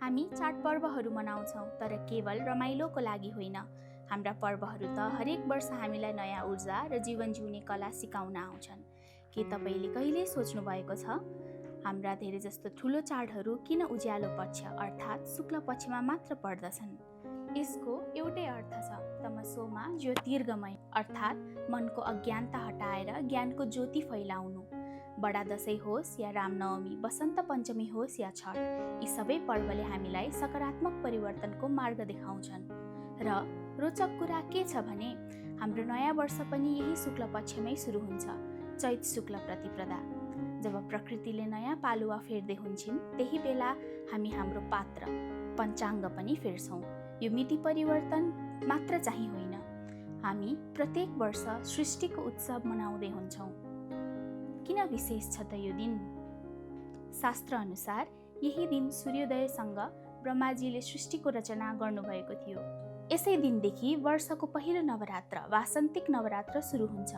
हामी चाडपर्वहरू मनाउँछौँ, तर केवल रमाइलोको लागि होइन। हाम्रा पर्वहरू त हरेक वर्ष हामीलाई नयाँ ऊर्जा र जीवन जिउने कला सिकाउन आउँछन्। के तपाईँले कहिले सोच्नु भएको छ, हाम्रा धेरै जस्तो ठुलो चाडहरू किन उज्यालो पक्ष अर्थात् शुक्ल पक्षमा मात्र पर्दछन्? यसको एउटै अर्थ छ, तमसोमा ज्योतिर्गमय अर्थात् मनको अज्ञानता हटाएर ज्ञानको ज्योति फैलाउनु। बडा दशैं होस् या रामनवमी, बसन्त पञ्चमी होस् या छठ, यी सबै पर्वले हामीलाई सकारात्मक परिवर्तनको मार्ग देखाउँछन्। र रोचक कुरा के छ भने हाम्रो नयाँ वर्ष पनि यही शुक्ल पक्षमै सुरु हुन्छ, चैत शुक्ल प्रतिपदा। जब प्रकृतिले नयाँ पालुवा फेर्दै हुन्छन्, त्यही बेला हामी हाम्रो पात्र पञ्चाङ्ग पनि फेर्छौँ। यो मिति परिवर्तन मात्र चाहिँ होइन, हामी प्रत्येक वर्ष सृष्टिको उत्सव मनाउँदै हुन्छौँ। किन विशेष छ त यो दिन? शास्त्र अनुसार यही दिन सूर्योदयसँग ब्रह्माजीले सृष्टिको रचना गर्नुभएको थियो। यसै दिनदेखि वर्षको पहिलो नवरात्र वासन्तिक नवरात्र सुरु हुन्छ।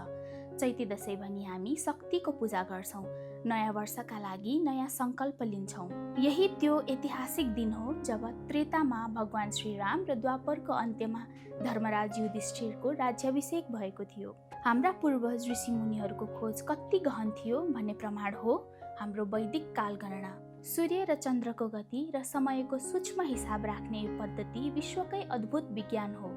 चैती दशैं भनी हामी शक्तिको पूजा गर्छौँ, नयाँ वर्षका लागि नयाँ सङ्कल्प लिन्छौँ। यही त्यो ऐतिहासिक दिन हो जब त्रेतामा भगवान श्रीराम र द्वापरको अन्त्यमा धर्मराज युधिष्ठिरको राज्याभिषेक भएको थियो। हाम्रा पूर्वज ऋषिमुनिहरूको खोज कति गहन थियो भन्ने प्रमाण हो हाम्रो वैदिक कालगणना। सूर्य र चन्द्रको गति र समयको सूक्ष्म हिसाब राख्ने यो पद्धति विश्वकै अद्भुत विज्ञान हो।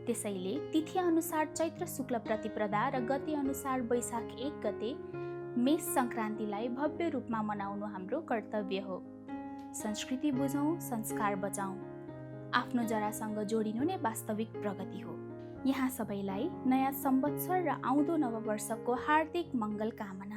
त्यसैले तिथि अनुसार चैत्र शुक्ल प्रतिपदा र गते अनुसार वैशाख 1 गते मेष सङ्क्रान्तिलाई भव्य रूपमा मनाउनु हाम्रो कर्तव्य हो। संस्कृति बुझौँ, संस्कार बचाउँ। आफ्नो जरासँग जोडिनु नै वास्तविक प्रगति हो। यहाँ सबैलाई नयाँ संवत्सर र आउँदो नववर्षको हार्दिक मङ्गल कामना।